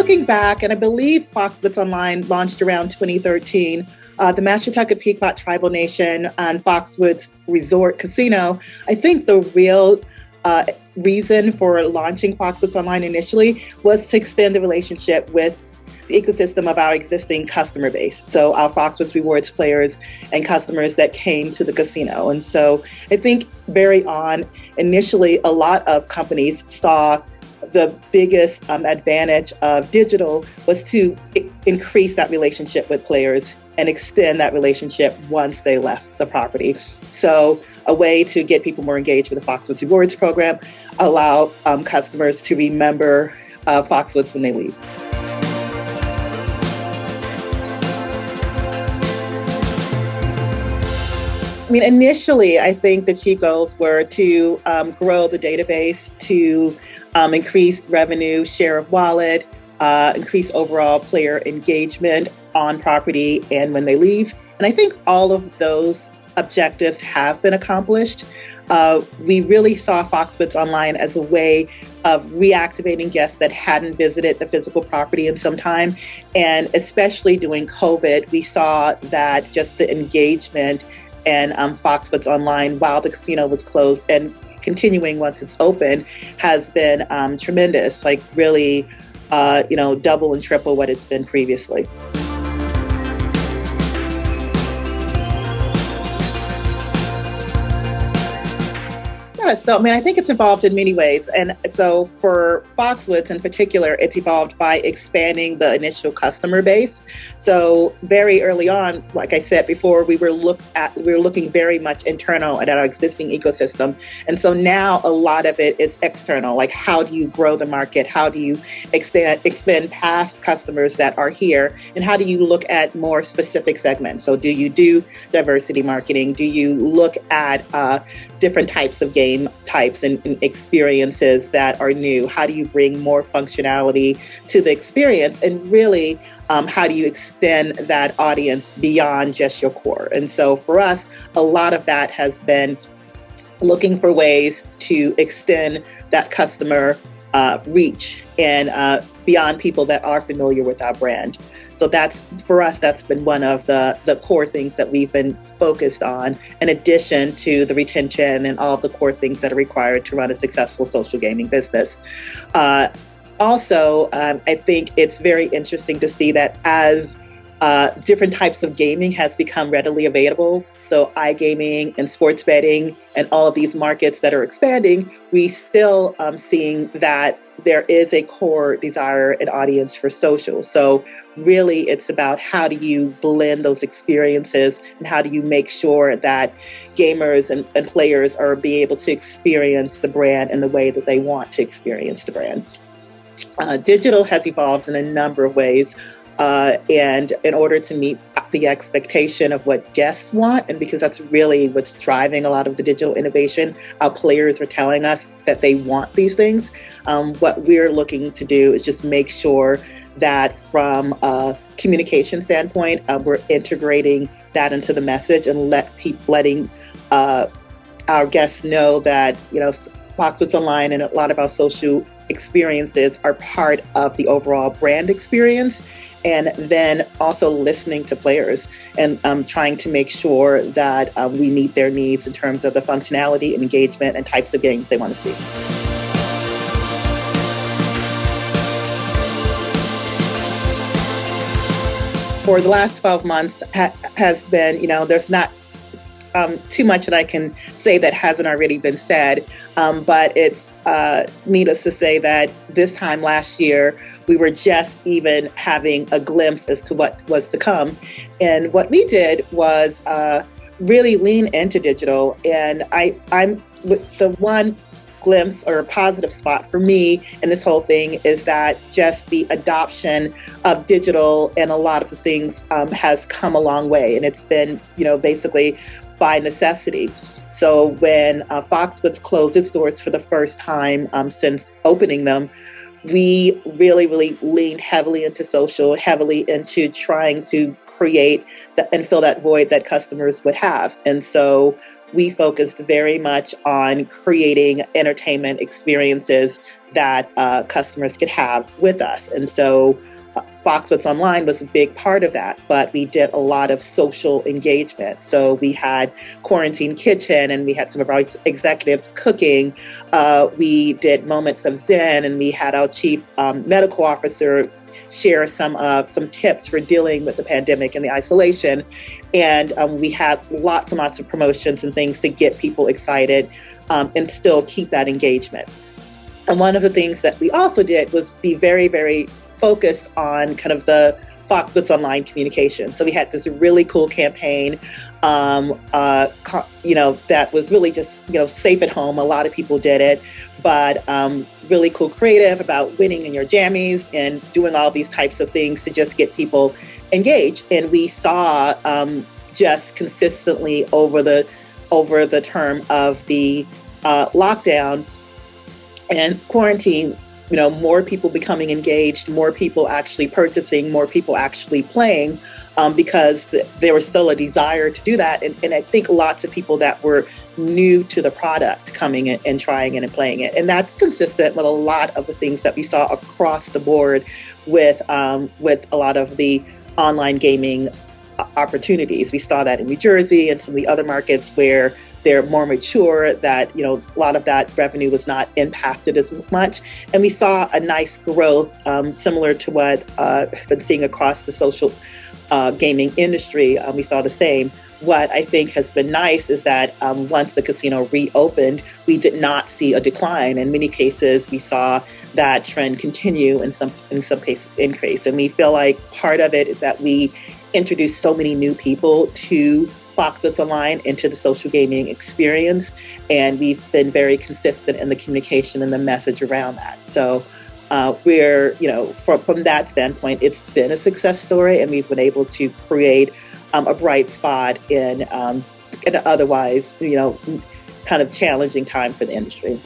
looking back, and I believe Foxwoods Online launched around 2013, the Mashantucket Pequot Tribal Nation and Foxwoods Resort Casino, I think the real reason for launching Foxwoods Online initially was to extend the relationship with the ecosystem of our existing customer base. So our Foxwoods Rewards players and customers that came to the casino. And so I think very on, initially, a lot of companies saw the biggest advantage of digital was to increase that relationship with players and extend that relationship once they left the property. So a way to get people more engaged with the Foxwoods Rewards program, allow customers to remember Foxwoods when they leave. I mean, initially, I think the chief goals were to grow the database, to increase revenue, share of wallet, increase overall player engagement on property and when they leave. And I think all of those objectives have been accomplished. We really saw Foxwoods Online as a way of reactivating guests that hadn't visited the physical property in some time. And especially during COVID, we saw that just the engagement and Foxwoods Online while the casino was closed and continuing once it's open has been tremendous, like really, double and triple what it's been previously. So, I think it's evolved in many ways. And so for Foxwoods in particular, it's evolved by expanding the initial customer base. So very early on, like I said before, we were looking very much internal at our existing ecosystem. And so now a lot of it is external. Like, how do you grow the market? How do you expand past customers that are here? And how do you look at more specific segments? So do you do diversity marketing? Do you look at different types of game types and experiences that are new? How do you bring more functionality to the experience? And really, how do you extend that audience beyond just your core? And so for us, a lot of that has been looking for ways to extend that customer reach and beyond people that are familiar with our brand. So that's been one of the core things that we've been focused on, in addition to the retention and all the core things that are required to run a successful social gaming business. Also, I think it's very interesting to see that as different types of gaming has become readily available, so iGaming and sports betting and all of these markets that are expanding, we still seeing that there is a core desire and audience for social. So really, it's about how do you blend those experiences and how do you make sure that gamers and players are being able to experience the brand in the way that they want to experience the brand. Digital has evolved in a number of ways. And in order to meet the expectation of what guests want, and because that's really what's driving a lot of the digital innovation, our players are telling us that they want these things. What we're looking to do is just make sure that from a communication standpoint, we're integrating that into the message and letting our guests know that, Foxwoods Online and a lot of our social experiences are part of the overall brand experience. And then also listening to players and trying to make sure that we meet their needs in terms of the functionality and engagement and types of games they want to see. For the last 12 months has been, there's not too much that I can say that hasn't already been said, but it's needless to say that this time last year, we were just even having a glimpse as to what was to come. And what we did was really lean into digital. And I'm the one glimpse or a positive spot for me in this whole thing is that just the adoption of digital and a lot of the things has come a long way. And it's been, basically by necessity. So when Foxwoods closed its doors for the first time since opening them, we really, really leaned heavily into social, heavily into trying to create and fill that void that customers would have. And so we focused very much on creating entertainment experiences that customers could have with us. And so Foxwoods Online was a big part of that, but we did a lot of social engagement. So we had Quarantine Kitchen, and we had some of our executives cooking. We did Moments of Zen, and we had our chief medical officer share some tips for dealing with the pandemic and the isolation. And we had lots and lots of promotions and things to get people excited and still keep that engagement. And one of the things that we also did was be very, very focused on kind of the Foxwoods Online communication. So we had this really cool campaign, that was really just, safe at home. A lot of people did it, but really cool creative about winning in your jammies and doing all these types of things to just get people engaged. And we saw just consistently over the term of the lockdown and quarantine, more people becoming engaged, more people actually purchasing, more people actually playing, because there was still a desire to do that. And I think lots of people that were new to the product coming in and trying it and playing it. And that's consistent with a lot of the things that we saw across the board with a lot of the online gaming opportunities. We saw that in New Jersey and some of the other markets where they're more mature, that, a lot of that revenue was not impacted as much. And we saw a nice growth, similar to what I've been seeing across the social gaming industry. We saw the same. What I think has been nice is that once the casino reopened, we did not see a decline. In many cases, we saw that trend continue, in some cases increase. And we feel like part of it is that we introduced so many new people to Foxwoods Online, into the social gaming experience, and we've been very consistent in the communication and the message around that. So we're, from that standpoint, it's been a success story, and we've been able to create a bright spot in an otherwise, kind of challenging time for the industry.